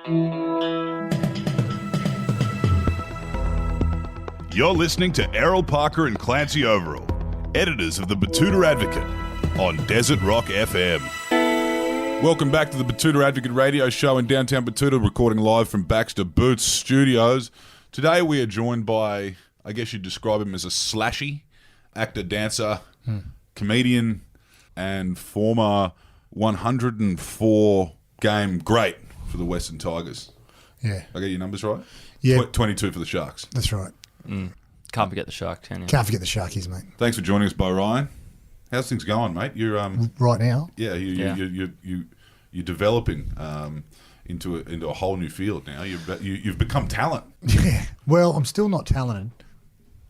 You're listening to Errol Parker and Clancy Overall, editors of the Batuta Advocate, on Desert Rock FM. Welcome back to the Batuta Advocate radio show in downtown Batuta, recording live from Baxter Booth studios. Today we are joined by, I guess you'd describe him as a slashy actor, dancer, comedian, and former 104 game great for the Wests Tigers. Yeah. I get your numbers right? Yeah. 22 for the Sharks. That's right. Can't forget the shark, can you? Can't forget the Sharkies, mate. Thanks for joining us, Beau Ryan. How's things going, mate? You're Right now? you're developing into a whole new field now. You've become talent. Yeah. Well, I'm still not talented.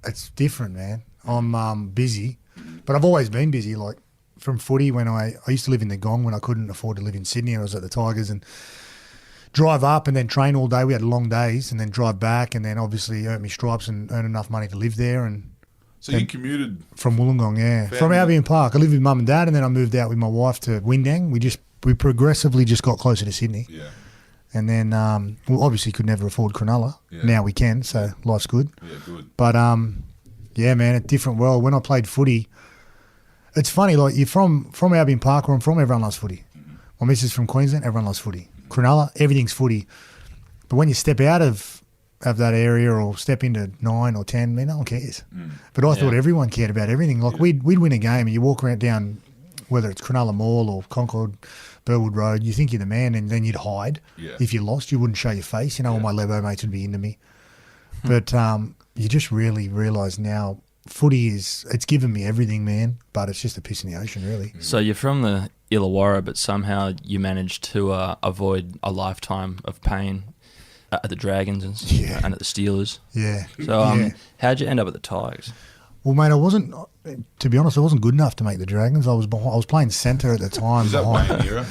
It's different, man. I'm busy, but I've always been busy. Like from footy, when I used to live in the Gong when I couldn't afford to live in Sydney. I was at the Tigers and drive up and then train all day. We had long days and then drive back and then obviously earn me stripes and earn enough money to live there. And So you commuted from Wollongong, yeah, from Albion Park. I lived with mum and dad, and then I moved out with my wife to Windang. We progressively just got closer to Sydney. Yeah. And then, obviously could never afford Cronulla. Yeah. Now we can, so life's good. Yeah, good. But, yeah, man, a different world. When I played footy, it's funny, like you're from Albion Park where I'm from, everyone loves footy. My missus from Queensland, everyone loves footy. Cronulla, everything's footy. But when you step out of that area or step into 9 or 10, man, no one cares. But I thought everyone cared about everything. Like we'd win a game and you walk around down, whether it's Cronulla Mall or Concord, Burwood Road, you think you're the man and then you'd hide. Yeah. If you lost, you wouldn't show your face. You know, all my Lebo mates would be into me. But you just really realise now footy it's given me everything, man, but it's just a piss in the ocean, really. So you're from the Illawarra, but somehow you managed to avoid a lifetime of pain at the Dragons and at the Steelers. Yeah. So how'd you end up at the Tigers? Well, mate, to be honest, I wasn't good enough to make the Dragons. I was playing centre at the time. Was that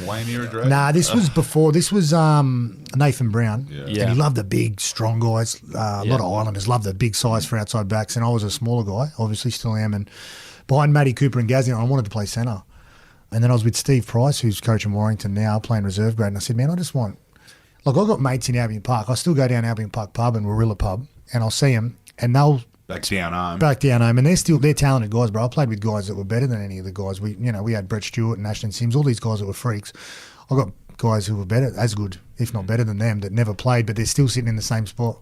Wayne era Dragon? Nah, this was before. This was Nathan Brown. Yeah. And he loved the big, strong guys. A lot of Islanders loved the big size for outside backs. And I was a smaller guy, obviously still am. And behind Matty Cooper and Gazzy, I wanted to play centre. And then I was with Steve Price, who's coaching Warrington now, playing reserve grade. And I said, man, I just want... Like, I've got mates in Albion Park. I still go down Albion Park pub and Warilla pub, and I'll see them, and they'll... Back down home. And they're talented guys, bro. I played with guys that were better than any of the guys. We had Brett Stewart and Ashton Sims, all these guys that were freaks. I got guys who were better, as good, if not better than them, that never played, but they're still sitting in the same spot,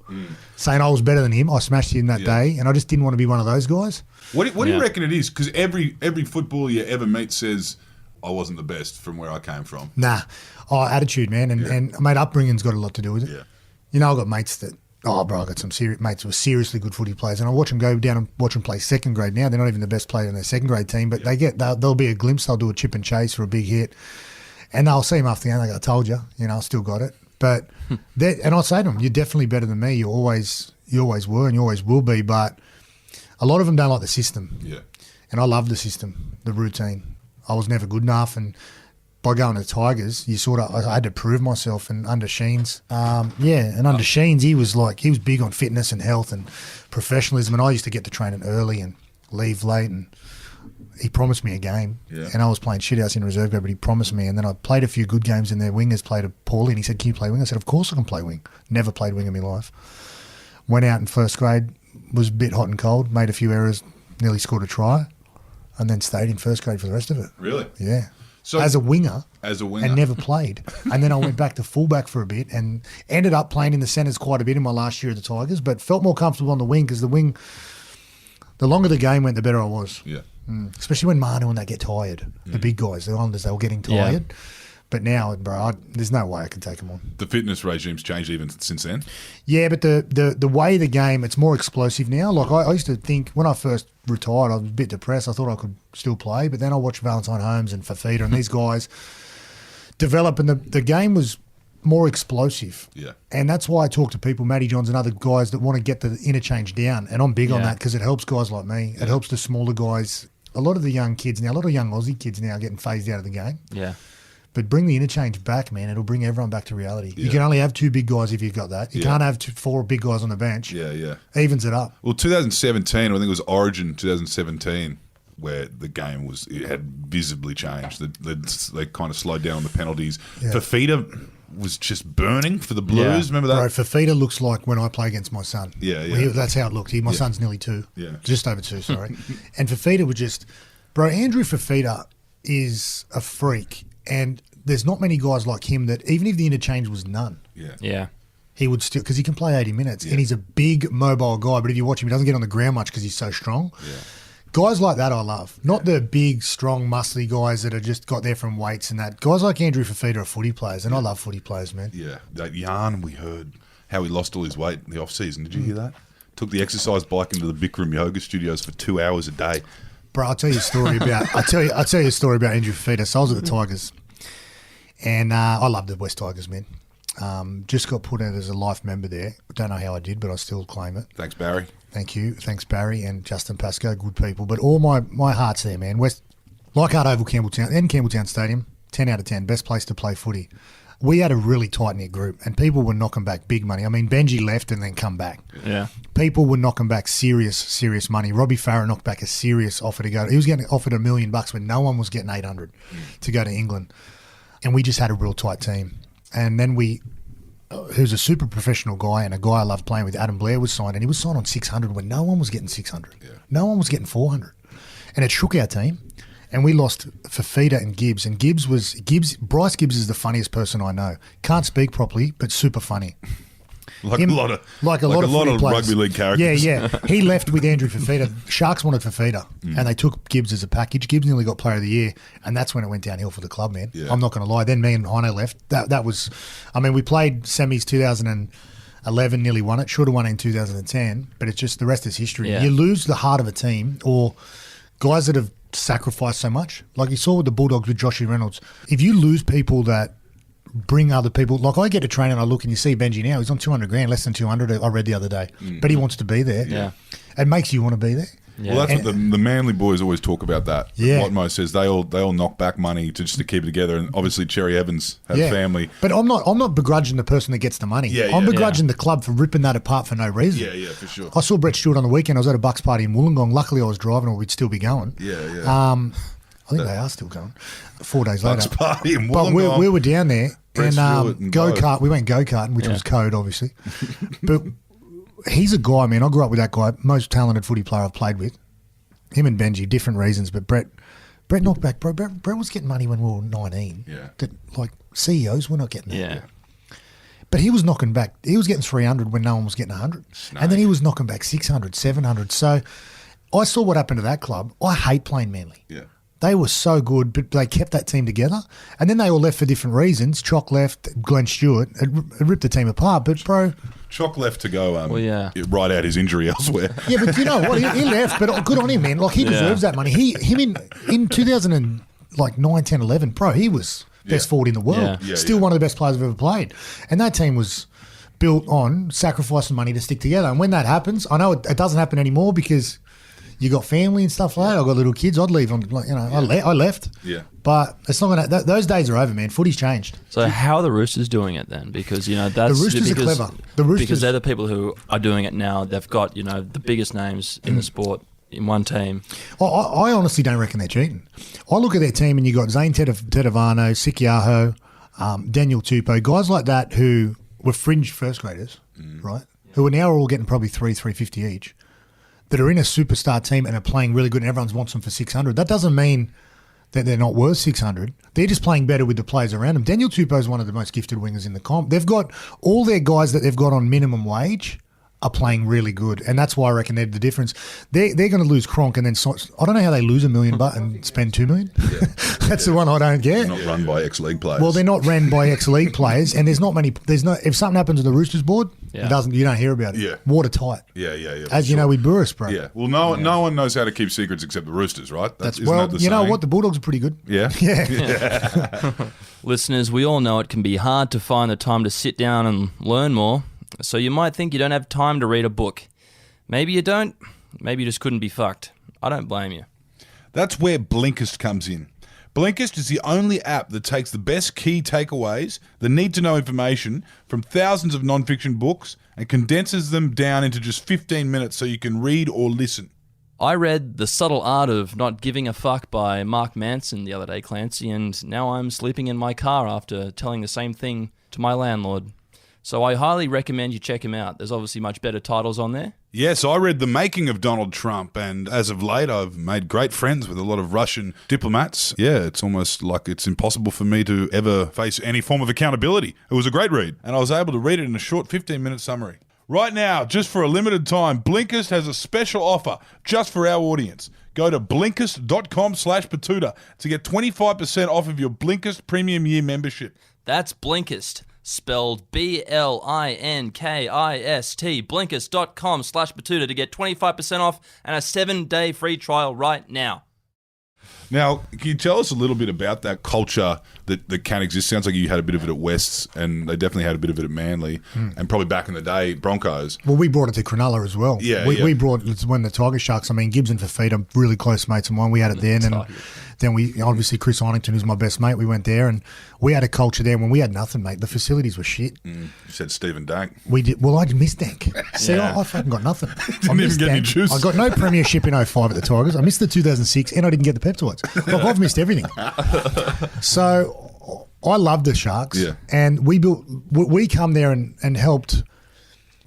saying I was better than him. I smashed him that day, and I just didn't want to be one of those guys. What do you reckon it is? Because every footballer you ever meet says, I wasn't the best from where I came from. Nah. Attitude, man. And mate, upbringing's got a lot to do with it. Yeah. You know, I've got mates that, I got some mates who are seriously good footy players, and I watch them go down and watch them play second grade now. They're not even the best player in their second grade team, but there'll be a glimpse. They'll do a chip and chase for a big hit, and they'll see him after the game. They go, I told you, I still got it. But and I'll say to them, you're definitely better than me. You always were, and you always will be. But a lot of them don't like the system. Yeah. And I love the system, the routine. I was never good enough, and by going to the Tigers, I had to prove myself. And under Sheens, under Sheens, he was big on fitness and health and professionalism. And I used to get to training early and leave late. And he promised me a game, and I was playing shithouse in reserve grade, but he promised me. And then I played a few good games, and their wingers played poorly. And he said, "Can you play wing?" I said, "Of course I can play wing." Never played wing in my life. Went out in first grade, was a bit hot and cold, made a few errors, nearly scored a try, and then stayed in first grade for the rest of it. Really? Yeah. So as a winger, and never played. And then I went back to fullback for a bit and ended up playing in the centres quite a bit in my last year at the Tigers, but felt more comfortable on the wing because the longer the game went, the better I was. Yeah. Especially when Manu and they get tired. The big guys, the Islanders, they were getting tired. Yeah. But now, bro, there's no way I can take them on. The fitness regime's changed even since then? Yeah, but the way the game, it's more explosive now. Like I used to think, when I first retired, I was a bit depressed. I thought I could still play, but then I watched Valentine Holmes and Fafita and these guys develop, and the game was more explosive. Yeah. And that's why I talk to people, Matty Johns and other guys that want to get the interchange down, and I'm big on that because it helps guys like me. It helps the smaller guys. A lot of the young kids now, a lot of young Aussie kids now are getting phased out of the game. Yeah. But bring the interchange back, man. It'll bring everyone back to reality. Yeah. You can only have two big guys if you've got that. You can't have four big guys on the bench. Yeah. Evens it up. Well, 2017, I think it was Origin 2017, where the game had visibly changed. They kind of slowed down on the penalties. Yeah. Fafita was just burning for the Blues. Remember that? Bro, Fafita looks like when I play against my son. Yeah, yeah. That's how it looked. My son's nearly 2. Yeah. Just over 2, sorry. And Fafita was just... Bro, Andrew Fafita is a freak. And there's not many guys like him that, even if the interchange was none, Yeah. he would still... Because he can play 80 minutes. And he's a big, mobile guy. But if you watch him, he doesn't get on the ground much because he's so strong. Yeah. Guys like that I love. Not the big, strong, muscly guys that are just got there from weights and that. Guys like Andrew Fafita are footy players, and I love footy players, man. Yeah. That yarn we heard, how he lost all his weight in the off-season. Did you hear that? Took the exercise bike into the Bikram yoga studios for 2 hours a day. Bro, I'll tell you a story about I'll tell you a story about Andrew Fafita. So I was at the Tigers, and I love the Wests Tigers, man. Just got put out as a life member there. Don't know how I did, but I still claim it. Thanks, Barry. Thank you. Thanks, Barry and Justin Pascoe, good people. But all my heart's there, man. Leichhardt Oval, Campbelltown, and Campbelltown Stadium, 10 out of 10, best place to play footy. We had a really tight-knit group, and people were knocking back big money. I mean, Benji left and then come back. Yeah. People were knocking back serious money. Robbie Farah knocked back a serious offer to go. He was getting offered $1 million when no one was getting 800 to go to England. And we just had a real tight team. And then who's a super professional guy and a guy I love playing with, Adam Blair, was signed, and he was signed on 600 when no one was getting 600. Yeah. No one was getting 400. And it shook our team. And we lost Fafita and Gibbs. And Bryce Gibbs is the funniest person I know. Can't speak properly, but super funny. Like a lot of rugby league characters. Yeah. He left with Andrew Fafita. Sharks wanted Fafita, and they took Gibbs as a package. Gibbs nearly got Player of the Year, and that's when it went downhill for the club, man. Yeah. I'm not going to lie. Then me and Heino left. That was, I mean, we played semis 2011, nearly won it. Should have won it in 2010, but it's just the rest is history. Yeah. You lose the heart of a team, or guys that have sacrificed so much. Like you saw with the Bulldogs with Joshy Reynolds. If you lose people that bring other people, like I get to train and I look and you see Benji now, he's on 200 grand, less than 200, I read the other day, but he wants to be there. Yeah. It makes you want to be there. Yeah. Well, that's what the Manly boys always talk about. That Yeah. Watmo says they all knock back money just to keep it together, and obviously Cherry Evans has family. But I'm not begrudging the person that gets the money. I'm begrudging the club for ripping that apart for no reason. Yeah, for sure. I saw Brett Stewart on the weekend. I was at a Bucks party in Wollongong. Luckily, I was driving, or we'd still be going. Yeah. I think they are still going. 4 days later. Bucks party in But Wollongong. we were down there, Brett Stewart and go-kart. We went go-karting, which was code, obviously. But he's a guy, man. I grew up with that guy. Most talented footy player I've played with. Him and Benji, different reasons, but Brett knocked back. Bro, Brett was getting money when we were 19. Yeah. That, like, CEOs were not getting that. Yeah. But he was knocking back. He was getting 300 when no one was getting 100. And then he was knocking back 600, 700. So I saw what happened to that club. I hate playing Manly. Yeah. They were so good, but they kept that team together. And then they all left for different reasons. Chalk left, Glenn Stewart. It ripped the team apart. But, bro... Chalk left to go Right out his injury elsewhere. Yeah, but you know what? He left, but good on him, man. Like, he deserves that money. Him in 2009, 10, 11, bro, he was best forward in the world. Yeah. Still one of the best players I've ever played. And that team was built on sacrificing money to stick together. And when that happens, I know it doesn't happen anymore because you got family and stuff like that. I've got little kids. I'd leave. I left. Yeah. But it's not going to... Those days are over, man. Footy's changed. So how are the Roosters doing it then? Because, that's... The Roosters are clever. Because they're the people who are doing it now. They've got, the biggest names in the sport in one team. I honestly don't reckon they're cheating. I look at their team and you got Zane Tedavano, Sikiaho, Daniel Tupou, guys like that who were fringe first graders, right? Who are now all getting probably $350 each, that are in a superstar team and are playing really good and everyone wants them for 600. That doesn't mean that they're not worth 600. They're just playing better with the players around them. Daniel Tupou is one of the most gifted wingers in the comp. They've got all their guys that they've got on minimum wage are playing really good, and that's why I reckon they're the difference. They're going to lose Cronk, and then I don't know how they lose $1 million and spend $2 million. Yeah. That's the one I don't get. Not run by ex-league players. Well, they're not run by ex-league players, and there's no. If something happens to the Roosters board, you don't hear about it. Yeah. Watertight. Yeah. As you know, with Burris, bro. Yeah. Well, no one knows how to keep secrets except the Roosters, right? You know what? The Bulldogs are pretty good. Yeah. Yeah. Listeners, we all know it can be hard to find the time to sit down and learn more. So you might think you don't have time to read a book. Maybe you don't. Maybe you just couldn't be fucked. I don't blame you. That's where Blinkist comes in. Blinkist is the only app that takes the best key takeaways, the need-to-know information from thousands of non-fiction books and condenses them down into just 15 minutes so you can read or listen. I read The Subtle Art of Not Giving a Fuck by Mark Manson the other day, Clancy, and now I'm sleeping in my car after telling the same thing to my landlord. So I highly recommend you check him out. There's obviously much better titles on there. Yes, I read The Making of Donald Trump, and as of late, I've made great friends with a lot of Russian diplomats. Yeah, it's almost like it's impossible for me to ever face any form of accountability. It was a great read, and I was able to read it in a short 15-minute summary. Right now, just for a limited time, Blinkist has a special offer just for our audience. Go to Blinkist.com/Batuta to get 25% off of your Blinkist Premium Year membership. That's Blinkist, spelled Blinkist, Blinkist.com/Batuta to get 25% off and a 7-day free trial right now. Now, can you tell us a little bit about that culture that can exist? Sounds like you had a bit of it at Wests, and they definitely had a bit of it at Manly, and probably back in the day, Broncos. Well, we brought it to Cronulla as well. We brought it when the Tiger Sharks, Gibbs and Fafita, really close mates of mine. We had it then, and then we, obviously, Chris Heinington, who's my best mate, we went there, and we had a culture there when we had nothing, mate. The facilities were shit. You said Stephen Dank. We did. Well, I missed Dank. See, I fucking got nothing. Didn't even get any juice. I got no premiership in 05 at the Tigers. I missed the 2006, and I didn't get the peptides. Like, I've missed everything. So I loved the Sharks, and we come there and helped.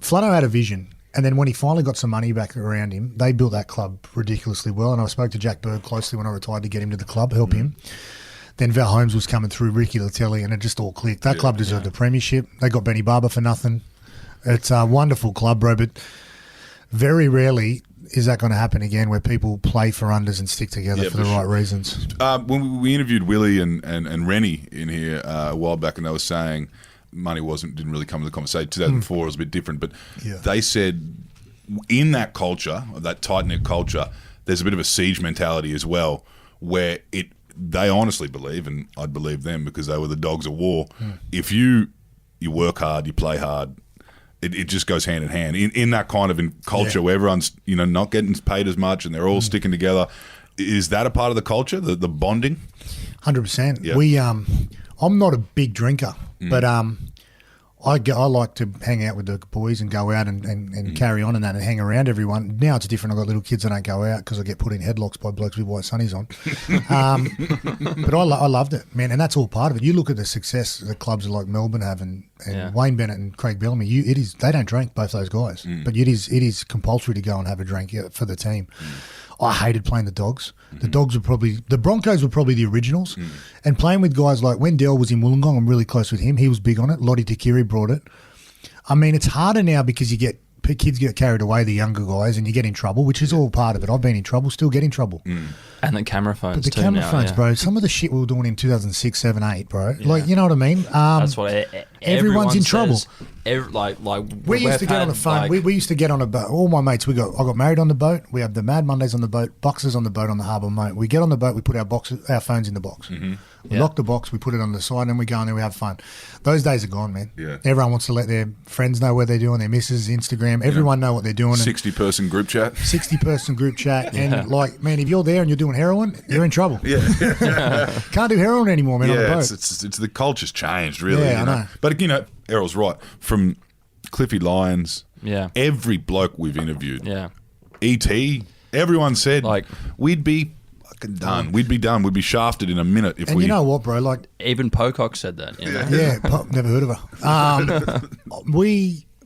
Flano had a vision, and then when he finally got some money back around him, they built that club ridiculously well. And I spoke to Jack Berg closely when I retired to get him to the club, help him. Then Val Holmes was coming through, Ricky Latelli, and it just all clicked. That club deserved a premiership. They got Benny Barber for nothing. It's a wonderful club, bro, but very rarely is that going to happen again where people play for unders and stick together for the right reasons. When we interviewed Willie and Rennie in here a while back, and they were saying money didn't really come to the conversation. 2004 was a bit different, but they said in that culture, that tight-knit culture, there's a bit of a siege mentality as well, where they honestly believe, and I'd believe them because they were the dogs of war, if you work hard, you play hard, it just goes hand in hand. In that kind of culture where everyone's not getting paid as much and they're all sticking together, is that a part of the culture, the bonding? 100%. Yeah. I'm not a big drinker, but I like to hang out with the boys and go out and carry on and that and hang around everyone. Now it's different. I've got little kids that don't go out because I get put in headlocks by blokes with white sunnies on. But I loved it, man, and that's all part of it. You look at the success that clubs like Melbourne have and Wayne Bennett and Craig Bellamy. They don't drink, both those guys, but it is compulsory to go and have a drink for the team. I hated playing the Dogs. The Broncos were probably the originals. And playing with guys like when Dell was in Wollongong, I'm really close with him. He was big on it. Lottie Takiri brought it. I mean, it's harder now because kids get carried away, the younger guys, and you get in trouble, which is all part of it. I've been in trouble, still get in trouble. And the camera phones, but the camera phones, bro. Some of the shit we were doing in 2006, 7, 8, bro. Yeah. Like, you know what I mean? That's what everyone's in trouble. We used to get on the phone. We used to get on a boat. All my mates, I got married on the boat. We have the Mad Mondays on the boat, boxes on the boat on the harbour, mate. We get on the boat, we put our phones in the box. We lock the box, we put it on the side, and then we go in there, we have fun. Those days are gone, man. Yeah. Everyone wants to let their friends know where they're doing, their missus, Instagram. Everyone know what they're doing. 60-person group chat. 60-person group chat. And, like, man, if you're there and you're doing heroin, you're in trouble. Can't do heroin anymore, man, on the boat. It's the culture's changed, really. Yeah, I know. But, Errol's right. From Cliffy Lyons, every bloke we've interviewed, E.T., everyone said, we'd be fucking done. We'd be done. We'd be shafted in a minute if we... And you know what, bro? Like, even Pocock said that. Never heard of her.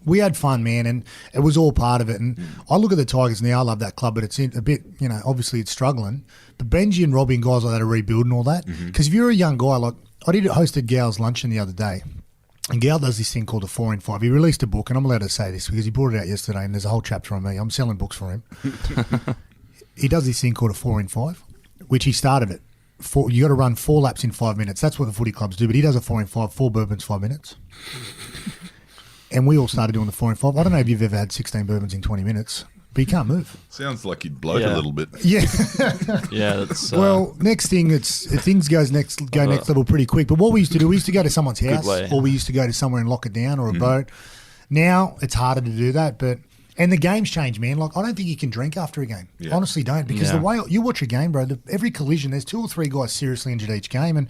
We had fun, man, and it was all part of it. And I look at the Tigers now. I love that club, but it's a bit, obviously it's struggling. But Benji and Robbie and guys like that are rebuilding all that. Because if you're a young guy, like I hosted Gal's luncheon the other day, and Gal does this thing called a 4 in 5. He released a book, and I'm allowed to say this because he brought it out yesterday, and there's a whole chapter on me. I'm selling books for him. He does this thing called a 4 in 5, which he started it. You got to run 4 laps in 5 minutes. That's what the footy clubs do. But he does a 4 in 5, 4 bourbons, 5 minutes. And we all started doing the 4 in 5. I don't know if you've ever had 16 bourbons in 20 minutes, but you can't move. Sounds like you'd bloat a little bit. Yeah. That's... well, next thing, things go next level pretty quick. But what we used to do, we used to go to someone's house, or we used to go to somewhere and lock it down, or a boat. Now it's harder to do that, and the game's changed, man. Like, I don't think you can drink after a game. Yeah. Honestly, don't, because the way you watch a game, bro, every collision, there's 2 or 3 guys seriously injured each game, and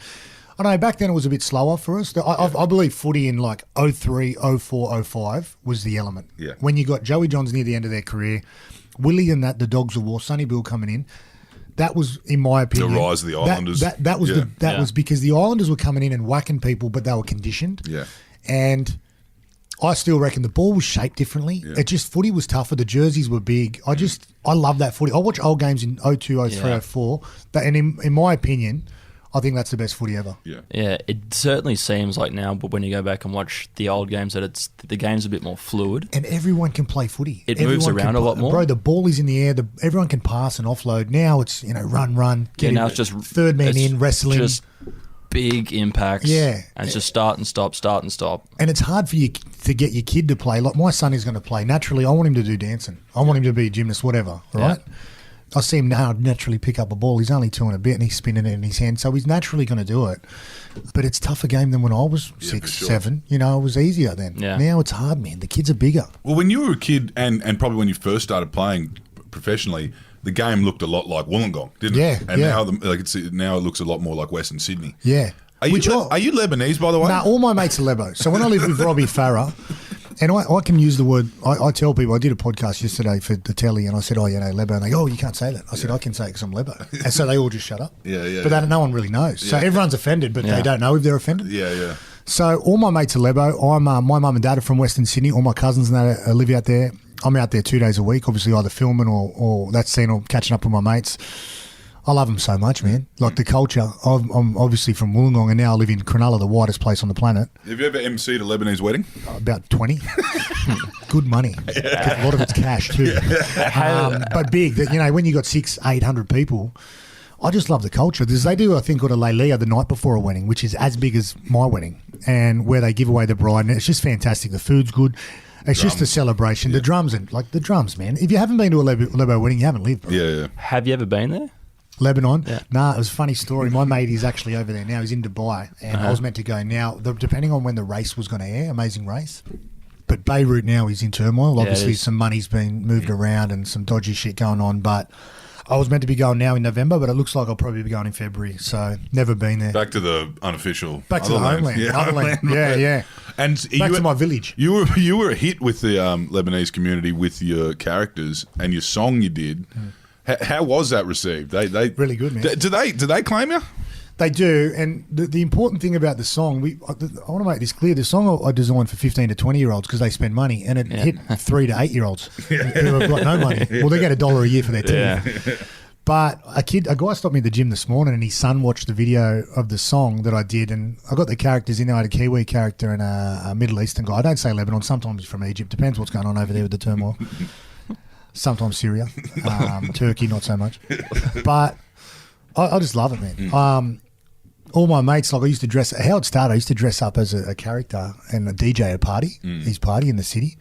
I know back then it was a bit slower for us. I believe footy in like 03, 04, 05 was the element. Yeah. When you got Joey Johns near the end of their career, Willie and the Dogs of War, Sonny Bill coming in. That was, in my opinion, the rise of the Islanders. That was because the Islanders were coming in and whacking people, but they were conditioned. Yeah. And I still reckon the ball was shaped differently. Yeah. It just, footy was tougher. The jerseys were big. I love that footy. I watch old games in 02, 03, 04. And in my opinion, I think that's the best footy ever. Yeah. Yeah, it certainly seems like now, but when you go back and watch the old games, that the game's a bit more fluid. And everyone can play footy. It moves around a lot more. Bro, the ball is in the air. Everyone can pass and offload. Now it's, run. Now it's just third man in, wrestling. Just big impacts. Yeah. And it's just start and stop. And it's hard for you to get your kid to play. Like my son is going to play. Naturally, I want him to do dancing. I want him to be a gymnast, whatever, right? Yeah. I see him now naturally pick up a ball. He's only 2 and a bit and he's spinning it in his hand. So he's naturally going to do it. But it's a tougher game than when I was 6, 7. It was easier then. Yeah. Now it's hard, man. The kids are bigger. Well, when you were a kid and probably when you first started playing professionally, the game looked a lot like Wollongong, didn't it? Yeah. And now it looks a lot more like Western Sydney. Yeah. Are you Lebanese, by the way? No, all my mates are Lebo. So when I lived with Robbie Farah, and I can use the word, I tell people, I did a podcast yesterday for the telly and I said, Lebo. And they go, you can't say that. I said, I can say it because I'm Lebo. And so they all just shut up. Yeah. But no one really knows. So everyone's offended, but they don't know if they're offended. Yeah. So all my mates are Lebo. My mum and dad are from Western Sydney. All my cousins and that live out there. I'm out there 2 days a week, obviously either filming or that scene or catching up with my mates. I love them so much, man. Like the culture. I'm obviously from Wollongong and now I live in Cronulla, the whitest place on the planet. Have you ever emceed a Lebanese wedding? About 20. Good money. A lot of it's cash too. But big. That when you got 600-800 people, I just love the culture. They do a thing called a Leilia the night before a wedding, which is as big as my wedding, and where they give away the bride. And it's just fantastic. The food's good. It's just a celebration. The drums, man. If you haven't been to a Lebo wedding, you haven't lived, bro. Yeah. Have you ever been there? Lebanon? Yeah. Nah, it was a funny story. My mate is actually over there now. He's in Dubai, and I was meant to go now. Depending on when the race was going to air, amazing race. But Beirut now is in turmoil. Obviously, some money's been moved around and some dodgy shit going on. But I was meant to be going now in November, but it looks like I'll probably be going in February. So never been there. Back to the unofficial. Back to the homeland. Otherland. Yeah. And back to my village. You were a hit with the Lebanese community with your characters and your song you did. How was that received? They really good, man. Do they claim you? They do, and the important thing about the song, I want to make this clear. The song I designed for 15 to 20-year-olds because they spend money, and it hit 3 to 8-year-olds who have got no money. Well, they get $1 a year for their TV. Yeah. But a guy stopped me at the gym this morning, and his son watched the video of the song that I did, and I got the characters in there. I had a Kiwi character and a Middle Eastern guy. I don't say Lebanon. Sometimes he's from Egypt. Depends what's going on over there with the turmoil. Sometimes Syria, Turkey, not so much. But I just love it, man. All my mates, like I used to dress. How it started, I used to dress up as a character and a DJ at a party, his party in the city,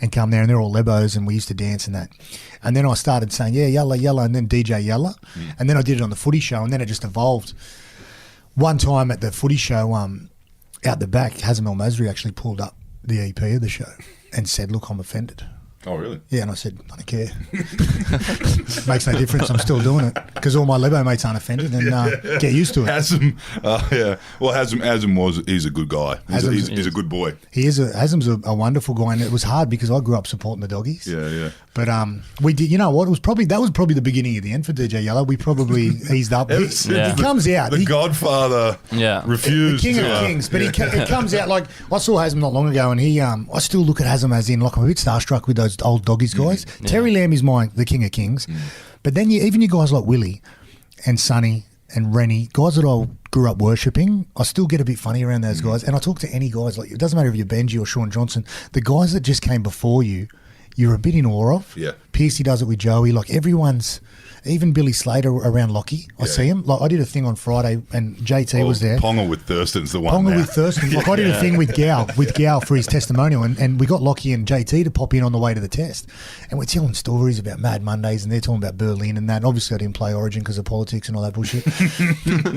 and come there, and they're all Lebos, and we used to dance and that. And then I started saying, yalla, yalla, and then DJ yalla, and then I did it on the footy show, and then it just evolved. One time at the footy show, out the back, Hazem El Masri actually pulled up the EP of the show and said, "Look, I'm offended." Oh, really? Yeah, and I said, I don't care. Makes no difference. I'm still doing it because all my Lebo mates aren't offended and get used to it. Hazem, Well, Hazem he's a good guy. He's a good boy. Hazem's a wonderful guy, and it was hard because I grew up supporting the doggies. Yeah. But we did. You know what? That was probably the beginning of the end for DJ Yellow. We probably eased up. He comes out. The Godfather. Refused. The King of Kings. But it comes out like I saw Hazem not long ago, and I still look at Hazem as in like I'm a bit starstruck with those old doggies guys. Terry Lamb is the King of Kings. But then even you guys like Willie and Sonny and Rennie, guys that I grew up worshipping, I still get a bit funny around those guys. And I talk to any guys, like it doesn't matter if you're Benji or Sean Johnson, the guys that just came before you, you're a bit in awe of. Yeah. Piercy does it with Joey. Like everyone's, even Billy Slater around Lockie. I see him. Like I did a thing on Friday and JT was there. Ponga with Thurston's the one. Ponga with Thurston. Like I did a thing with Gal for his testimonial, and we got Lockie and JT to pop in on the way to the test, and we're telling stories about Mad Mondays, and they're talking about Berlin and that. And obviously, I didn't play Origin because of politics and all that bullshit.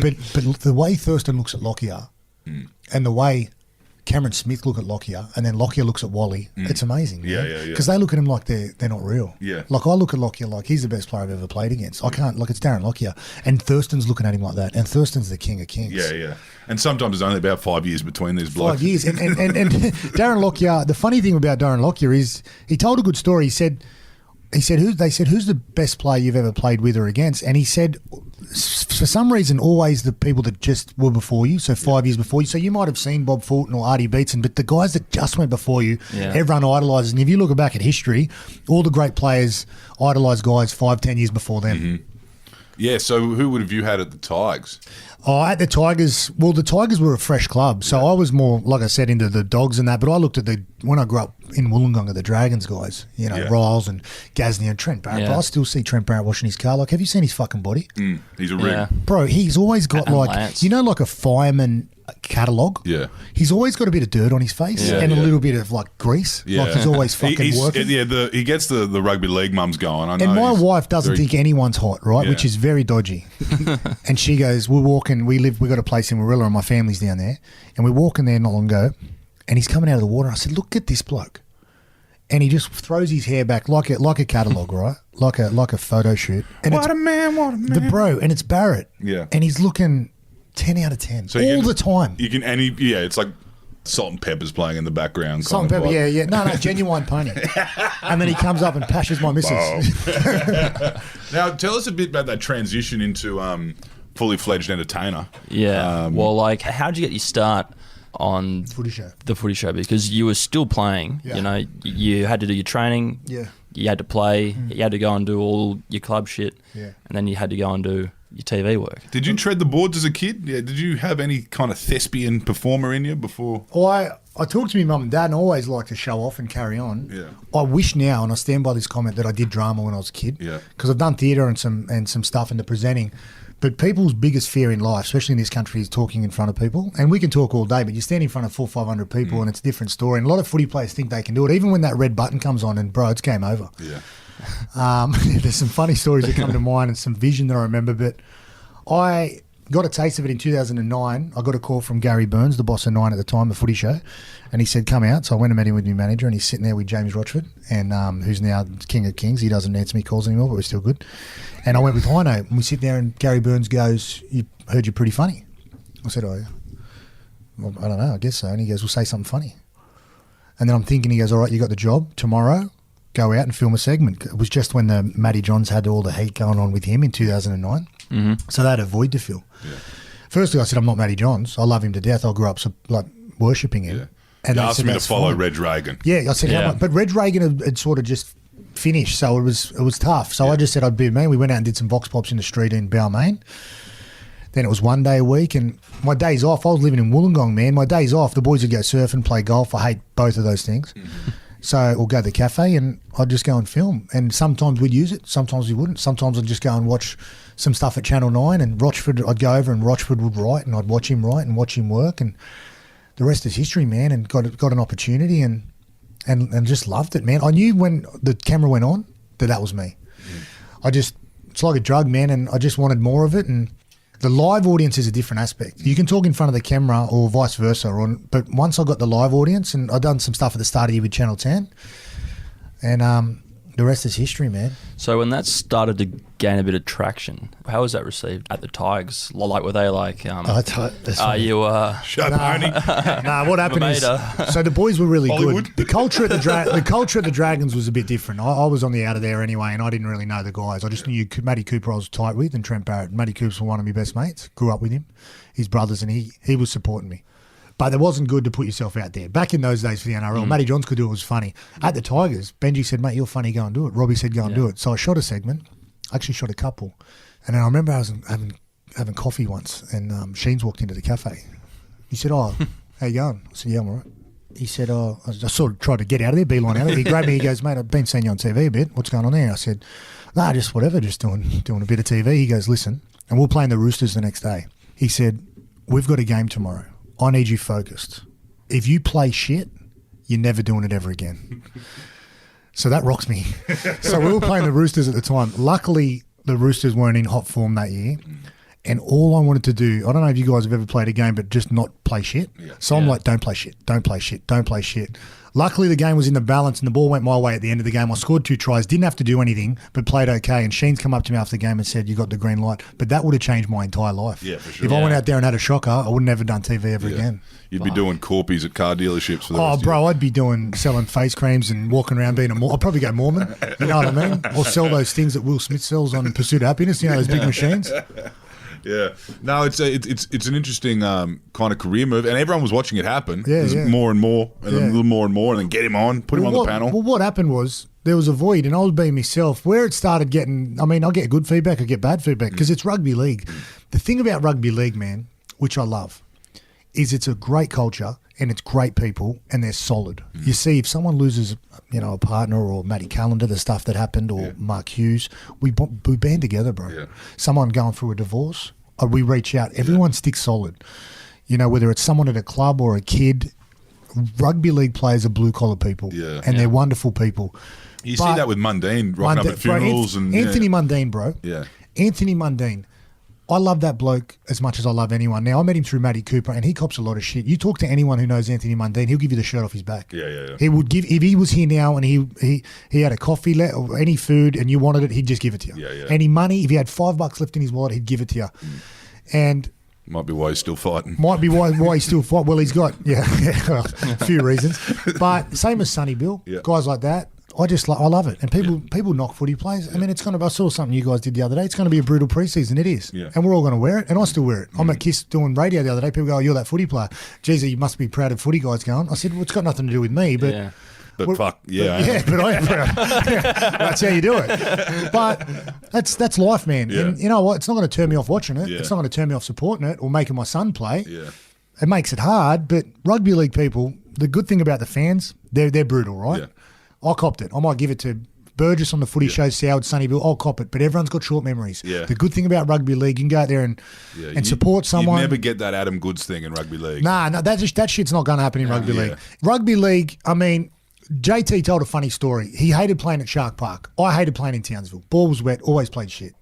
but the way Thurston looks at Lockyer, and the way Cameron Smith look at Lockyer, and then Lockyer looks at Wally. It's amazing. Yeah. Because they look at him like they're not real. Yeah. Like I look at Lockyer like he's the best player I've ever played against. I can't, like it's Darren Lockyer. And Thurston's looking at him like that. And Thurston's the King of Kings. Yeah. And sometimes there's only about 5 years between these blokes. 5 years. And Darren Lockyer, the funny thing about Darren Lockyer is he told a good story. He said, They said, who's the best player you've ever played with or against? And he said, for some reason, always the people that just were before you, so 5 years before you. So you might have seen Bob Fulton or Artie Beetson, but the guys that just went before you, everyone idolises. And if you look back at history, all the great players idolise guys 5-10 years before them. Mm-hmm. Yeah, so who would have you had at the Tigers? Oh, at the Tigers, well, the Tigers were a fresh club, so I was more, like I said, into the Dogs and that, but I looked at when I grew up in Wollongong, at the Dragons guys, Riles and Gasnier and Trent Barrett, but I still see Trent Barrett washing his car. Like, have you seen his fucking body? He's a ring. Bro, he's always got And like, Lance. like a fireman catalogue? Yeah. He's always got a bit of dirt on his face and a little bit of like grease. Yeah. Like he's always fucking working. Yeah, he gets the rugby league mums going. I know. And my wife doesn't think anyone's hot, right? Yeah. Which is very dodgy. And she goes, we're walking, we got a place in Warilla and my family's down there. And we're walking there not long ago and he's coming out of the water. I said, look at this bloke. And he just throws his hair back like a catalogue, right? Like a photo shoot. And What a man. and it's Barrett. Yeah. And he's looking 10 out of 10 So all the time. You can, it's like Salt and Pepper's playing in the background. Salt and pepper, yeah. No, genuine pony. And then he comes up and pashes my missus. Now, tell us a bit about that transition into fully fledged entertainer. Yeah. Well, like, how'd you get your start on Footy show. the footy show? Because you were still playing. Yeah. You know, you had to do your training. Yeah. You had to play. You had to go and do all your club shit. Yeah. And then you had to go and do your TV work. Did you tread the boards as a kid? Yeah. Did you have any kind of thespian performer in you before? Well, I talked to my mum and dad and I always like to show off and carry on. Yeah. I wish now, and I stand by this comment, that I did drama when I was a kid. Yeah. Because I've done theatre and some stuff in the presenting. But people's biggest fear in life, especially in this country, is talking in front of people. And we can talk all day, but you stand in front of 400-500 people and it's a different story. And a lot of footy players think they can do it, even when that red button comes on and, bro, it's game over. Yeah. There's some funny stories that come to mind and some vision that I remember. But I got a taste of it in 2009. I got a call from Gary Burns, the boss of Nine at the time, the footy show. And he said, come out. So I went and met him with my manager and he's sitting there with James Rochford, and who's now King of Kings. He doesn't answer me calls anymore, but we're still good. And I went with Hino and we sit there and Gary Burns goes, you heard you're pretty funny. I said, oh, yeah. Well, I don't know, I guess so. And he goes, well, say something funny. And then I'm thinking, he goes, all right, you got the job tomorrow. Go out and film a segment. It was just when the Matty Johns had all the heat going on with him in 2009. Mm-hmm. So they had a void to fill. Yeah. Firstly, I said, I'm not Matty Johns. I love him to death. I grew up worshipping him. Yeah. And You they asked said, me to "That's follow fine." Reg Reagan. Yeah, I said, how much? But Reg Reagan had sort of just finished, so it was tough. So I just said I'd be me. We went out and did some vox pops in the street in Balmain. Then it was one day a week, and my days off, I was living in Wollongong, man. My days off, the boys would go surf and play golf. I hate both of those things. Mm-hmm. So we'll go to the cafe and I'd just go and film. And sometimes we'd use it, sometimes we wouldn't. Sometimes I'd just go and watch some stuff at Channel 9, and I'd go over and Rochford would write, and I'd watch him write and watch him work, and the rest is history, man. And got an opportunity and just loved it, man. I knew when the camera went on that was me. It's like a drug, man, and I just wanted more of it. And the live audience is a different aspect. You can talk in front of the camera or vice versa, but once I got the live audience, and I'd done some stuff at the start of the year with Channel 10, and the rest is history, man. So when that started to gain a bit of traction, how was that received at the Tigers? Like, were they like, Shut Nah, what happened is, so the boys were really Hollywood. good. The culture at the Dragons was a bit different. I was on the out of there anyway, and I didn't really know the guys. I just knew Matty Cooper I was tight with, and Trent Barrett. Matty Cooper's one of my best mates. Grew up with him, his brothers, and he was supporting me. But it wasn't good to put yourself out there. Back in those days for the NRL, Matty Johns could do it, was funny. At the Tigers, Benji said, mate, you're funny, go and do it. Robbie said, go and do it. So I shot a segment. I actually shot a couple. And then I remember I was having coffee once, and Sheens walked into the cafe. He said, oh, how you going? I said, yeah, I'm all right. He said, oh, I sort of tried to get out of there, beeline out of there. He grabbed me, he goes, mate, I've been seeing you on TV a bit. What's going on there? I said, nah, just whatever, just doing a bit of TV. He goes, listen, and we're playing the Roosters the next day. He said, we've got a game tomorrow. I need you focused. If you play shit, you're never doing it ever again. So that rocks me. So we were playing the Roosters at the time. Luckily, the Roosters weren't in hot form that year. And all I wanted to do, I don't know if you guys have ever played a game, but just not play shit. Yeah. So I'm like, don't play shit, don't play shit, don't play shit. Luckily, the game was in the balance and the ball went my way at the end of the game. I scored 2 tries, didn't have to do anything, but played okay. And Sheen's come up to me after the game and said, you got the green light. But that would have changed my entire life. Yeah, for sure. If I went out there and had a shocker, I would have never done TV ever again. You'd be doing corpies at car dealerships for the rest of bro, I'd be selling face creams and walking around being I'd probably go Mormon, you know what I mean? Or sell those things that Will Smith sells on Pursuit of Happiness, you know, those big machines. Yeah, no, it's an interesting kind of career move, and everyone was watching it happen. Yeah, There's more and more, and a little more and more, and then get him on, put him on the panel. Well, what happened was there was a void, and I was being myself. Where it started getting, I get good feedback, I get bad feedback, because it's rugby league. The thing about rugby league, man, which I love, is it's a great culture, and it's great people, and they're solid. You see, if someone loses, a partner, or Matty Callender, the stuff that happened, or Mark Hughes, we band together, bro. Yeah. Someone going through a divorce, we reach out. Everyone sticks solid. Whether it's someone at a club or a kid, rugby league players are blue-collar people, and they're wonderful people. You see that with Mundine rocking up at funerals. Anthony Mundine, bro. Yeah. Anthony Mundine. I love that bloke as much as I love anyone. Now, I met him through Matty Cooper, and he cops a lot of shit. You talk to anyone who knows Anthony Mundine, he'll give you the shirt off his back. Yeah. He would give, if he was here now and he had a coffee or any food and you wanted it, he'd just give it to you. Yeah. Any money, if he had $5 left in his wallet, he'd give it to you. And might be why he's still fighting. Might be why he's still fighting. Well, he's got, a few reasons. But same as Sonny Bill, guys like that. I love it. And people knock footy players. I mean, it's I saw something you guys did the other day. It's going to be a brutal preseason. It is. Yeah. And we're all going to wear it. And I still wear it. I'm at KISS doing radio the other day. People go, oh, you're that footy player. Geez, you must be proud of footy guys going. I said, well, it's got nothing to do with me. But Yeah. But fuck, yeah. But I am proud. That's how you do it. But that's life, man. Yeah. And you know what? It's not going to turn me off watching it. Yeah. It's not going to turn me off supporting it or making my son play. Yeah. It makes it hard. But rugby league people, the good thing about the fans, they're brutal, right? Yeah. I copped it. I might give it to Burgess on the footy show, Soward, Sunnyville. I'll cop it. But everyone's got short memories. Yeah. The good thing about rugby league, you can go out there and support someone. You never get that Adam Goods thing in rugby league. Nah, that shit's not going to happen in rugby league. Rugby league, JT told a funny story. He hated playing at Shark Park. I hated playing in Townsville. Ball was wet, always played shit.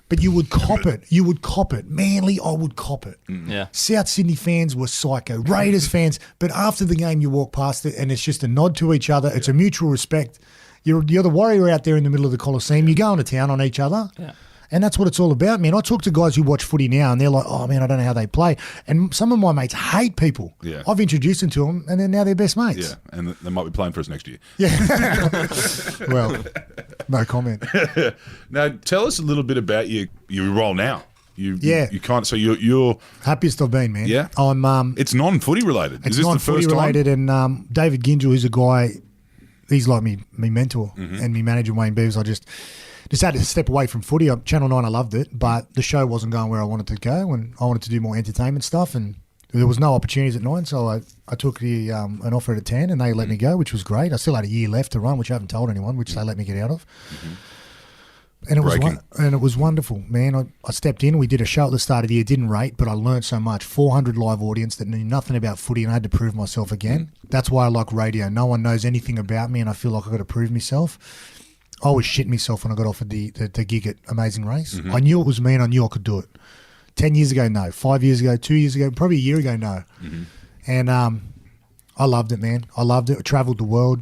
But you would cop it. You would cop it. Manly, I would cop it. Yeah. South Sydney fans were psycho. Raiders fans. But after the game, you walk past it and it's just a nod to each other. It's a mutual respect. You're the warrior out there in the middle of the Coliseum. You're going to town on each other. Yeah. And that's what it's all about, man. I talk to guys who watch footy now and they're like, oh, man, I don't know how they play. And some of my mates hate people. Yeah. I've introduced them to them and then now they're best mates. Yeah, and they might be playing for us next year. Yeah. Well, no comment. Now, tell us a little bit about your role now. You can't. So you're happiest I've been, man. Yeah. I'm. It's non-footy related. It's Is this non-footy the first related, time? and David Gingell, who's a guy. He's like me mentor, and me manager Wayne Beavers. I just had to step away from footy. Channel 9, I loved it, but the show wasn't going where I wanted to go, and I wanted to do more entertainment stuff, and there was no opportunities at 9, so I took the an offer at 10, and they let me go, which was great. I still had a year left to run, which I haven't told anyone, which they let me get out of. And it was wonderful, man. I stepped in. We did a show at the start of the year. Didn't rate, but I learned so much. 400 live audience that knew nothing about footy, and I had to prove myself again. That's why I like radio. No one knows anything about me, and I feel like I've got to prove myself. I was shitting myself when I got offered the gig at Amazing Race. I knew it was me, and I knew I could do it. 10 years ago, no. 5 years ago, 2 years ago, probably a year ago, no. And I loved it, man. I loved it. I travelled the world.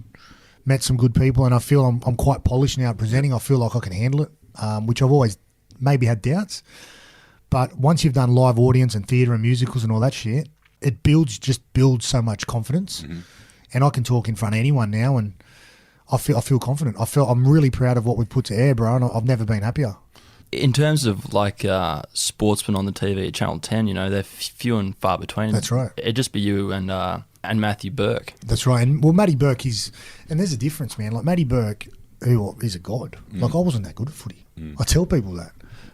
Met some good people, and I feel I'm quite polished now at presenting. I feel like I can handle it, which I've always maybe had doubts. But once you've done live audience and theatre and musicals and all that shit, it builds so much confidence. And I can talk in front of anyone now, and I feel confident. I'm really proud of what we've put to air, bro, and I've never been happier. In terms of like sportsmen on the TV at Channel 10, they're few and far between. That's right. It'd just be you and Matthew Burke. That's right. And Matty Burke and there's a difference, man. Like Matty Burke, who is a god. Like I wasn't that good at footy. I tell people that,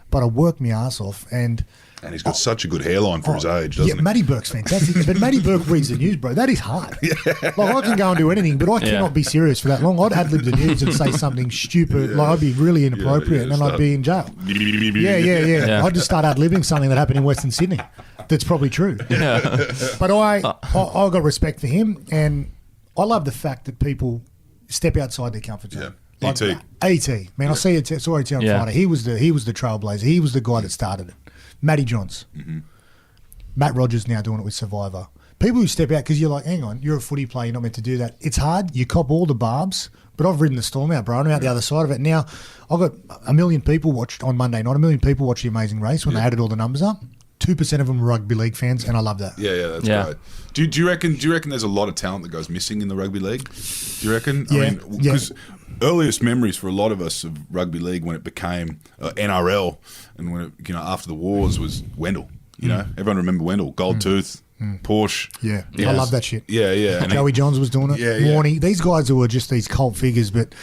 but I worked my ass off, and he's got such a good hairline for his age, doesn't he? Matty Burke's fantastic, but Matty Burke reads the news, bro. That is hard. Like I can go and do anything, but I cannot be serious for that long. I'd ad-lib the news and say something stupid, like I'd be really inappropriate, and I'd be in jail. Yeah. I'd just start ad-libbing something that happened in Western Sydney. That's probably true. But I got respect for him, and I love the fact that people step outside their comfort zone. Yeah. Like, E.T. Man, I see it. It's already on Friday. He was the trailblazer. He was the guy that started it. Matty Johns. Matt Rogers now doing it with Survivor. People who step out because you're like, hang on, you're a footy player, you're not meant to do that. It's hard. You cop all the barbs, but I've ridden the storm out, bro. I'm out the other side of it. Now, I've got 1 million people watched on Monday night. 1 million people watched The Amazing Race when they added all the numbers up. 2% of them were rugby league fans, and I love that. Yeah, that's great. Do you reckon there's a lot of talent that goes missing in the rugby league? Do you reckon? Yeah, I mean, because earliest memories for a lot of us of rugby league when it became NRL and when it, after the wars was Wendell. Everyone remember Wendell, Gold Tooth, Porsche. Yeah, I love that shit. Yeah. And Joey Johns was doing it. Yeah. Warney. These guys who are just these cult figures, but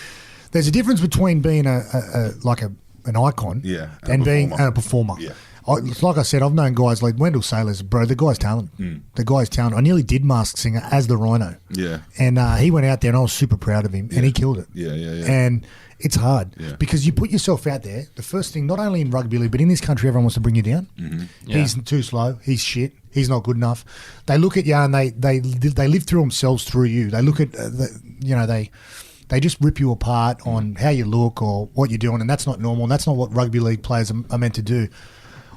there's a difference between being an icon and being a performer. Yeah. Like I said, I've known guys like Wendell Sailors, bro. The guy's talented. The guy's talented. I nearly did Masked Singer as the Rhino. Yeah. And he went out there, and I was super proud of him, and he killed it. Yeah. And it's hard because you put yourself out there. The first thing, not only in rugby league, but in this country, everyone wants to bring you down. He's too slow. He's shit. He's not good enough. They look at you and they live through themselves through you. They look at they just rip you apart on how you look or what you're doing, and that's not normal. And that's not what rugby league players are meant to do.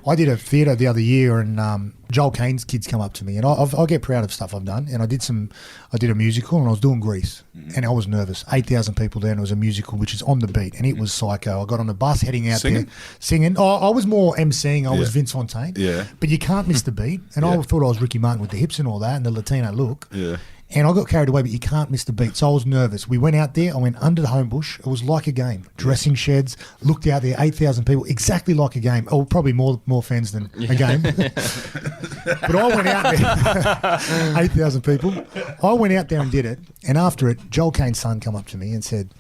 I did a theatre the other year, and Joel Kane's kids come up to me, and I get proud of stuff I've done. And I did a musical, and I was doing Grease, and I was nervous. 8,000 people there, and it was a musical, which is on the beat, and it was psycho. I got on the bus heading out there singing. I was more emceeing. I was Vince Fontaine. Yeah. But you can't miss the beat, and I thought I was Ricky Martin with the hips and all that, and the Latino look. Yeah. And I got carried away, but you can't miss the beat. So I was nervous. We went out there. I went under the home bush. It was like a game. Dressing sheds. Looked out there. 8,000 people. Exactly like a game. Oh, probably more fans than a game. But I went out there. 8,000 people. I went out there and did it. And after it, Joel Kane's son come up to me and said,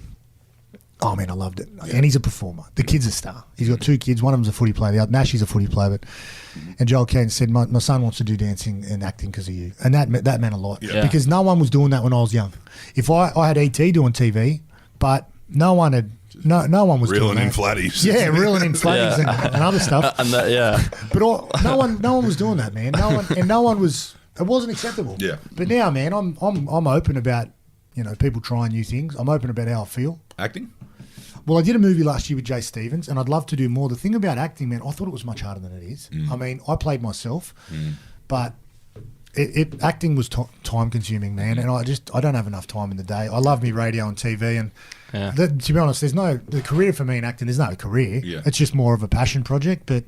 "Oh, man, I loved it." And he's a performer. The kid's a star. He's got 2 kids. One of them's a footy player. The other, Nashy's a footy player. And Joel Kane said, my son wants to do dancing and acting because of you. And that meant a lot. Yeah. Because no one was doing that when I was young. If I had E.T. doing TV, but no one was reeling doing in that. flatties. Yeah, reeling in flatties and other stuff. And that, But no one was doing that, man. No one was. It wasn't acceptable. Yeah. But now, man, I'm open about people trying new things. I'm open about how I feel. Acting? Well, I did a movie last year with Jay Stevens, and I'd love to do more. The thing about acting, man, I thought it was much harder than it is. I mean, I played myself, but acting was time consuming, man, and I don't have enough time in the day. I love me radio and TV, and to be honest, the career for me in acting. There's no career. Yeah. It's just more of a passion project. But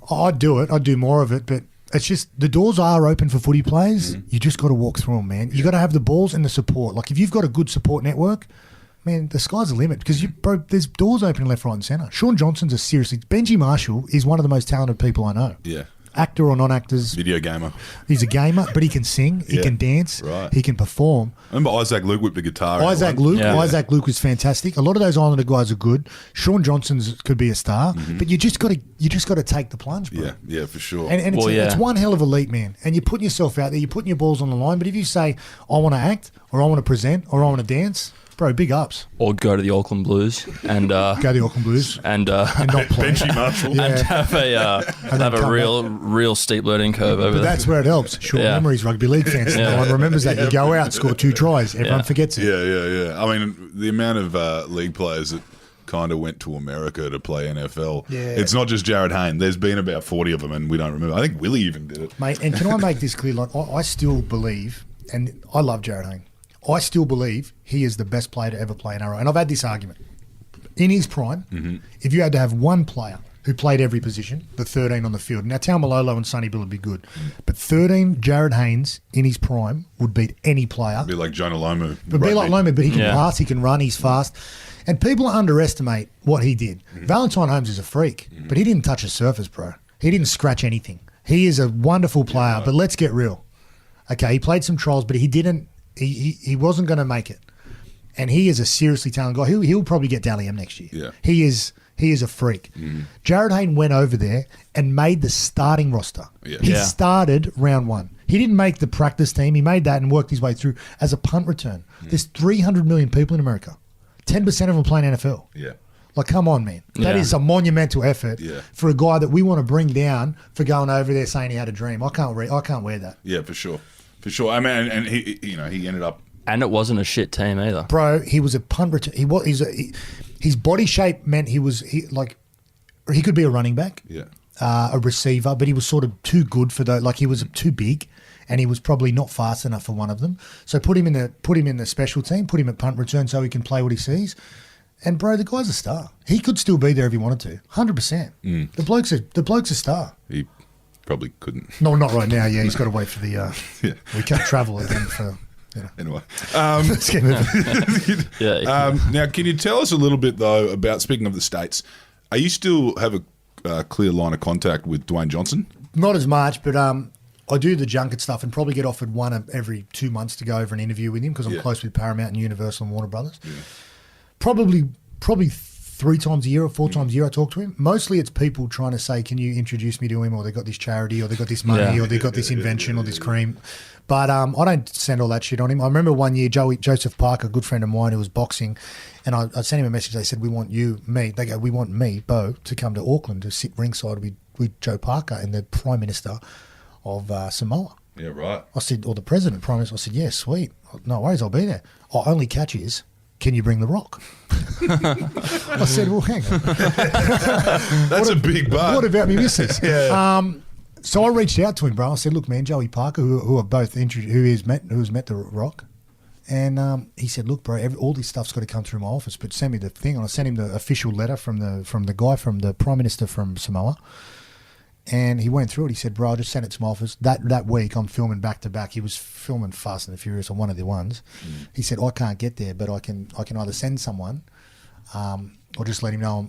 I'd do it. I'd do more of it. But it's just the doors are open for footy players. You just got to walk through them, man. You got to have the balls and the support. Like if you've got a good support network, man, the sky's the limit because there's doors open left, right, and centre. Sean Johnson's Benji Marshall is one of the most talented people I know. Yeah. Actor or non-actors. Video gamer. He's a gamer, but he can sing, he can dance, he can perform. I remember Isaac Luke with the guitar. Isaac Luke was fantastic. A lot of those Islander guys are good. Sean Johnson's could be a star, but you just got to take the plunge, bro. Yeah, for sure. And it's one hell of a leap, man. And you're putting yourself out there, you're putting your balls on the line. But if you say, I want to act, or I want to present, or I want to dance, bro, big ups. Or go to the Auckland Blues and go to the Auckland Blues and not play. Benji Marshall. and have a real steep learning curve over But there. that's where it helps. Short memories, rugby league fans. No one remembers that. You go out, score 2 tries. Everyone forgets it. Yeah. I mean, the amount of league players that kind of went to America to play NFL. Yeah. It's not just Jared Hayne. There's been about 40 of them, and we don't remember. I think Willie even did it. Mate, and can I make this clear? Like, I still believe, and I love Jared Hayne, I still believe he is the best player to ever play in NRL. And I've had this argument. In his prime, if you had to have one player who played every position, the 13 on the field. Now, Taumalolo and Sonny Bill would be good. But 13 Jared Haynes in his prime would beat any player. It'd be like Jonah Lomu. But be like Lomu, but he can pass, he can run, he's fast. And people underestimate what he did. Valentine Holmes is a freak, but he didn't touch the surface, bro. He didn't scratch anything. He is a wonderful player, but let's get real. Okay, he played some trials, but he didn't. He wasn't going to make it, and he is a seriously talented guy. He'll probably get Dally M next year. Yeah. He is a freak. Jared Hayne went over there and made the starting roster. Yeah. He started round 1. He didn't make the practice team. He made that and worked his way through as a punt return. There's 300 million people in America. 10% of them playing NFL. Yeah. Like, come on, man. That is a monumental effort for a guy that we want to bring down for going over there saying he had a dream. I can't wear that. Yeah, for sure. For sure. I mean, and he ended up. And it wasn't a shit team either. Bro, he was a punt return. His body shape meant he could be a running back. Yeah. a receiver, but he was sort of too good for those. Like he was too big, and he was probably not fast enough for one of them. So put him in the special team, put him at punt return so he can play what he sees. And bro, the guy's a star. He could still be there if he wanted to, 100%. The bloke's a star. He probably couldn't. No, not right now. Yeah, he's got to wait for the. We can't travel again for. Anyway, let's get moving. now can you tell us a little bit though about, speaking of the States, are you still have a clear line of contact with Dwayne Johnson? Not as much, but I do the junket stuff and probably get offered one every 2 months to go over an interview with him because I'm close with Paramount and Universal and Warner Brothers. Yeah. Probably 3 times a year or 4 times a year I talk to him. Mostly it's people trying to say, can you introduce me to him, or they got this charity, or they got this money, or they got this invention or this cream. But I don't send all that shit on him. I remember one year Joseph Parker, a good friend of mine who was boxing, and I sent him a message. They said, we want they go, we want me, Beau, to come to Auckland to sit ringside with Joe Parker and the Prime Minister of Samoa. Yeah, right. I said, or the President, Prime Minister. I said, yeah, sweet. No worries, I'll be there. Our only catch is, can you bring the Rock? I said, well, hang on. That's a big bar. What about me missus? So I reached out to him, bro. I said, look, man, Joey Parker, who are both who's met the Rock, and he said, look, bro, all this stuff's got to come through my office, but send me the thing. And I sent him the official letter from the guy, from the Prime Minister from Samoa. And he went through it. He said, bro, I just sent it to my office. That week, I'm filming back to back. He was filming Fast and the Furious on one of the ones. He said, I can't get there, but I can either send someone or just let him know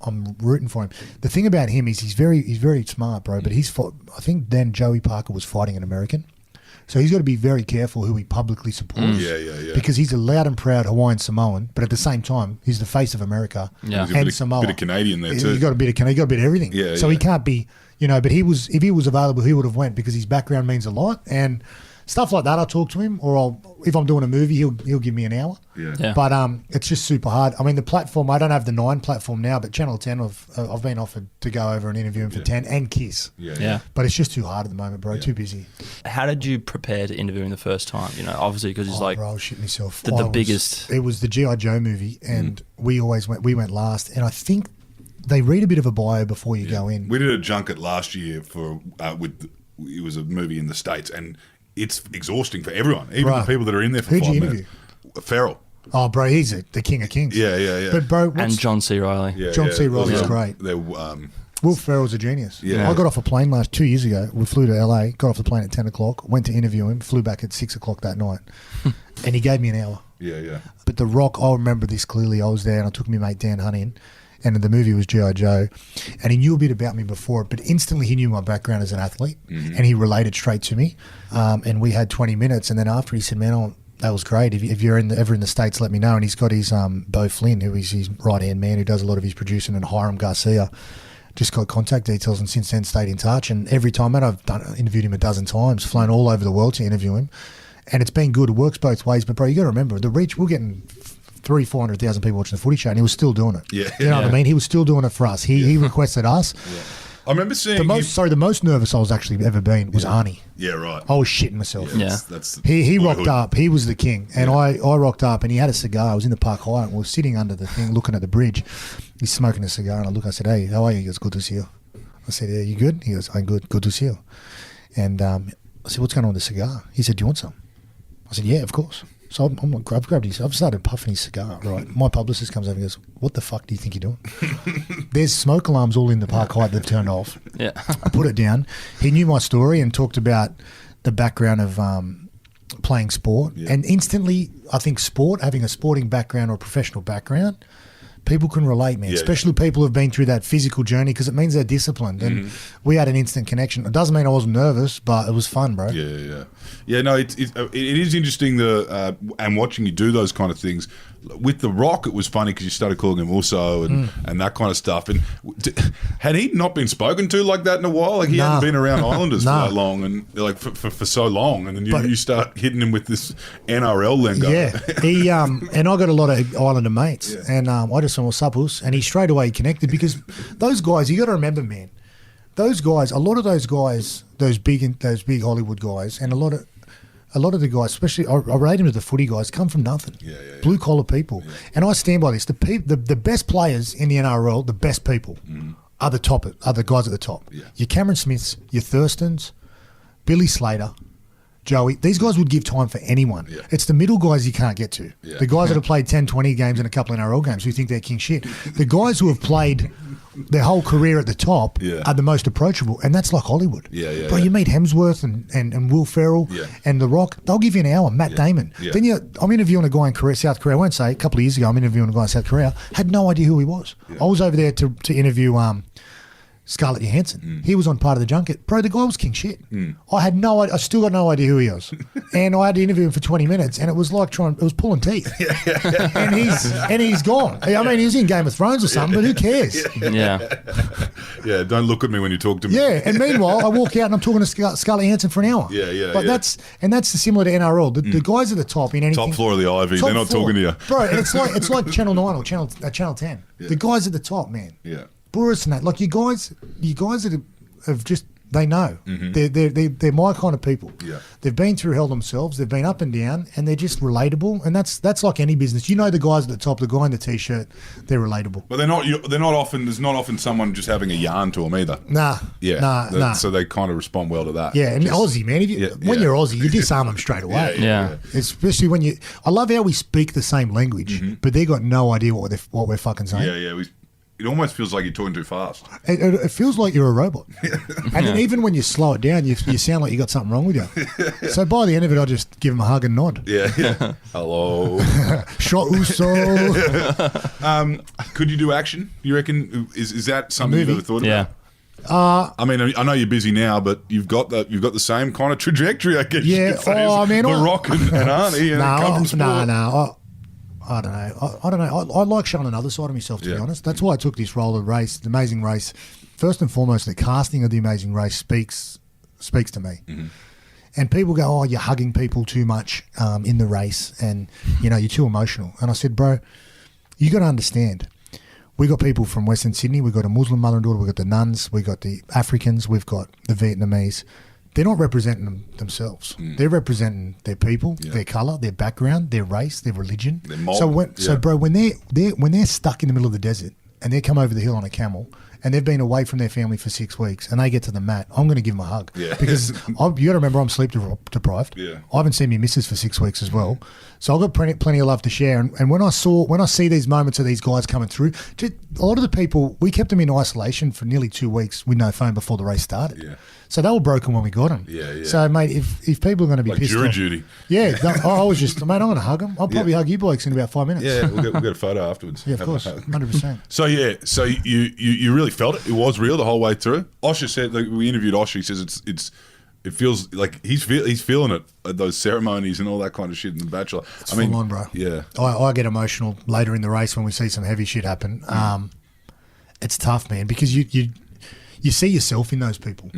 I'm rooting for him. The thing about him is he's very smart, bro. But I think then Joey Parker was fighting an American. So he's got to be very careful who he publicly supports. Because he's a loud and proud Hawaiian Samoan, but at the same time, he's the face of America and Samoa. A bit of Canadian there too. He's got a bit of Canadian, he's got a bit of everything. He can't be, but if he was available, he would have went, because his background means a lot. And stuff like that, I'll talk to him, or if I'm doing a movie, he'll give me an hour. But it's just super hard. I mean, the platform, I don't have the 9 platform now, but Channel 10, I've been offered to go over and interview him for 10 and Kiss. But it's just too hard at the moment, bro. Too busy. How did you prepare to interview him the first time? Obviously, because it's bro, I was shitting myself. The biggest. It was the G.I. Joe movie, and we went last, and I think they read a bit of a bio before you go in. We did a junket last year it was a movie in the States, and it's exhausting for everyone, even the people that are in there for 5 minutes. Who'd you interview? Farrell. Oh, bro, he's the king of kings. Yeah. But bro, and John C. Reilly. John C. Reilly's great. Will Ferrell's a genius. I got off a plane 2 years ago. We flew to LA, got off the plane at 10 o'clock, went to interview him, flew back at 6 o'clock that night, and he gave me an hour. But The Rock, I remember this clearly. I was there, and I took my mate Dan Hunt in, and the movie was G.I. Joe, and he knew a bit about me before, but instantly he knew my background as an athlete, and he related straight to me, and we had 20 minutes, and then after he said, man, that was great. If you're ever in the States, let me know. And he's got his Beau Flynn, who is his right-hand man, who does a lot of his producing, and Hiram Garcia, just got contact details, and since then stayed in touch. And every time, man, I've interviewed him a dozen times, flown all over the world to interview him, and it's been good. It works both ways. But bro, you got to remember the reach. We're getting 300,000-400,000 people watching the footy show, and he was still doing it. You know what I mean? He was still doing it for us. He requested us. I remember seeing the most nervous I was actually ever been was Arnie. Yeah, right. I was shitting myself. That's he rocked up. He was the king, and I rocked up, and he had a cigar. I was in the Park Hyatt, and we were sitting under the thing, looking at the bridge. He's smoking a cigar, and I said, "Hey, how are you?" He goes, "Good to see you." I said, "Yeah, you good?" He goes, "I'm good. Good to see you." And I said, "What's going on with the cigar?" He said, "Do you want some?" I said, "Yeah, of course." So I've grabbed his. I've started puffing his cigar. Right, my publicist comes over and goes, "What the fuck do you think you're doing?" There's smoke alarms all in the Park Hyatt they've turned off. I put it down. He knew my story and talked about the background of playing sport, and instantly, I think having a sporting background or a professional background, people can relate, man. Especially people who've been through that physical journey, because it means they're disciplined, and we had an instant connection. It doesn't mean I wasn't nervous, but it was fun, bro. No, it is interesting and watching you do those kind of things. With The Rock, it was funny because you started calling him also and that kind of stuff. And had he not been spoken to like that in a while? Like he hadn't been around Islanders for that long, and like for so long, and then you start hitting him with this NRL lingo. He and I got a lot of Islander mates, and I just said, "What's up, us?" And he straight away connected, because those guys, you got to remember, man, those guys, a lot of those guys, those big Hollywood guys, and a lot of the guys, especially I rate them to the footy guys, come from nothing. Blue collar people, and I stand by this. The best players in the NRL, the best people, are the guys at the top. Yeah. Your Cameron Smiths, your Thurstons, Billy Slater, Joey. These guys would give time for anyone. Yeah. It's the middle guys you can't get to. Yeah. The guys that have played 10, 20 games and a couple of NRL games who think they're king shit. The guys who have played their whole career at the top Yeah. are the most approachable, and that's like Hollywood. Yeah. Bro, you meet Hemsworth and Will Ferrell Yeah. and The Rock, they'll give you an hour. Matt Damon. Yeah. Then I'm interviewing a guy in South Korea. I won't say, a couple of years ago, I'm interviewing a guy in South Korea. Had no idea who he was. I was over there to interview Scarlett Johansson. He was on part of the junket. Bro, the guy was king shit. I had no idea. I still got no idea who he was. And I had to interview him for 20 minutes, and it was like it was pulling teeth. and he's gone. I mean, he's in Game of Thrones or something, but who cares? Yeah, don't look at me when you talk to me. Yeah, and meanwhile, I walk out and I'm talking to Scarlett Johansson for an hour. Yeah. That's similar to NRL. The guys at the top in anything. Top floor of the Ivy. They're not talking to you. Bro, and it's like Channel 9 or Channel 10. Yeah. The guys at the top, man. Yeah. Boris and that, like you guys that have just, they know. They're my kind of people. Yeah. They've been through hell themselves. They've been up and down, and they're just relatable. And that's like any business. You know, the guys at the top, the guy in the t-shirt, they're relatable. But they're not often. There's not often someone just having a yarn to them either. Nah. So they kind of respond well to that. Yeah, and Aussie, man. When you're Aussie, you disarm them straight away. Yeah. Especially when I love how we speak the same language, but they got no idea what we're fucking saying. Yeah. It almost feels like you're talking too fast. It feels like you're a robot. And then even when you slow it down, you sound like you got something wrong with you. So by the end of it, I just give them a hug and nod. Yeah. Hello. Shot Uso. Could you do action? You reckon? Is that something you've ever thought about? Yeah. I mean, I know you're busy now, but you've got the same kind of trajectory, I guess. Yeah. You could say, The Rock and Arnie come from sport. No. I don't know. I like showing another side of myself, to be honest. That's why I took this role of Race, The Amazing Race. First and foremost, the casting of The Amazing Race speaks to me. Mm-hmm. And people go, oh, you're hugging people too much in the race and, you're too emotional. And I said, bro, you got to understand. We got people from Western Sydney. We got a Muslim mother and daughter. We got the nuns. We got the Africans. We've got the Vietnamese. They're not representing themselves. They're representing their people, their colour, their background, their race, their religion. Their mob. So, bro, when they're stuck in the middle of the desert and they come over the hill on a camel and they've been away from their family for 6 weeks and they get to the mat, I'm going to give them a hug. Yeah. Because you got to remember, I'm sleep deprived. Yeah. I haven't seen my missus for 6 weeks as well. So I've got plenty of love to share. And when I see these moments of these guys coming through, a lot of the people, we kept them in isolation for nearly 2 weeks with no phone before the race started. Yeah. So they were broken when we got them. Yeah. So, mate, if people are going to be Like pissed jury off, duty. Yeah, I was just, mate, I'm going to hug them. I'll probably hug you blokes in about 5 minutes. Yeah, we'll get a photo afterwards. Yeah, of course, 100%. So you really felt it. It was real the whole way through. Osher said, like, we interviewed Osher. He says it feels like he's feeling it at those ceremonies and all that kind of shit in The Bachelor. It's full on, bro. Yeah, I get emotional later in the race when we see some heavy shit happen. It's tough, man, because you see yourself in those people.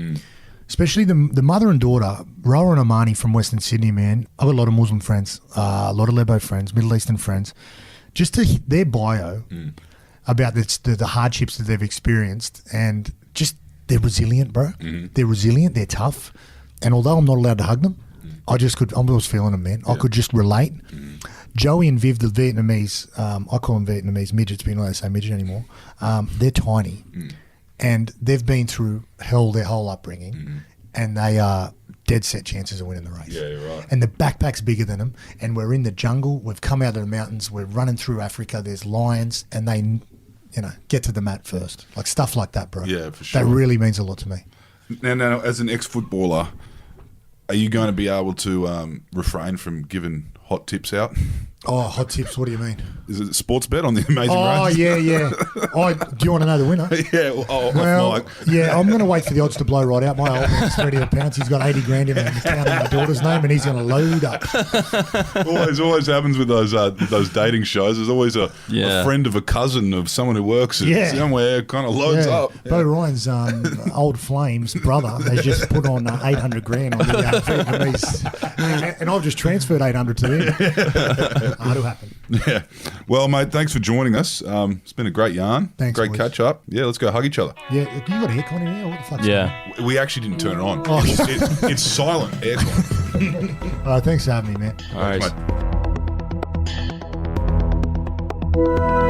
Especially the mother and daughter, Roa and Amani from Western Sydney, man. I've got a lot of Muslim friends, a lot of Lebo friends, Middle Eastern friends. Just to their bio about the hardships that they've experienced, and just they're resilient, bro. They're resilient, they're tough. And although I'm not allowed to hug them, I was feeling them, man. I could just relate. Joey and Viv, the Vietnamese, I call them Vietnamese midgets, but you know they say midget anymore. They're tiny. And they've been through hell their whole upbringing, and they are dead set chances of winning the race. Yeah, you're right. And the backpack's bigger than them, and we're in the jungle. We've come out of the mountains. We're running through Africa. There's lions, and they, get to the mat first. Like stuff like that, bro. Yeah, for sure. That really means a lot to me. Now, as an ex-footballer, are you going to be able to refrain from giving hot tips out? Oh, hot tips. What do you mean? Is it a sports bet on The Amazing Race? Oh, yeah. Do you want to know the winner? Mike. Yeah, I'm going to wait for the odds to blow right out. My old man's ready to pounce. He's got 80 grand in the account in my daughter's name, and he's going to load up. always happens with those dating shows. There's always a friend of a cousin of someone who works somewhere kind of loads up. Beau Ryan's old flame's brother has just put on 800 grand on the Vietnamese, and I've just transferred 800 to him. It'll happen. Yeah. Well, mate, thanks for joining us. It's been a great yarn. Thanks, great boys. catch up. Yeah, let's go hug each other. Yeah, you got aircon in here? What the fuck's Yeah. We actually didn't turn it on. Oh. It's silent aircon. Thanks for having me, man. All right. Thanks, mate.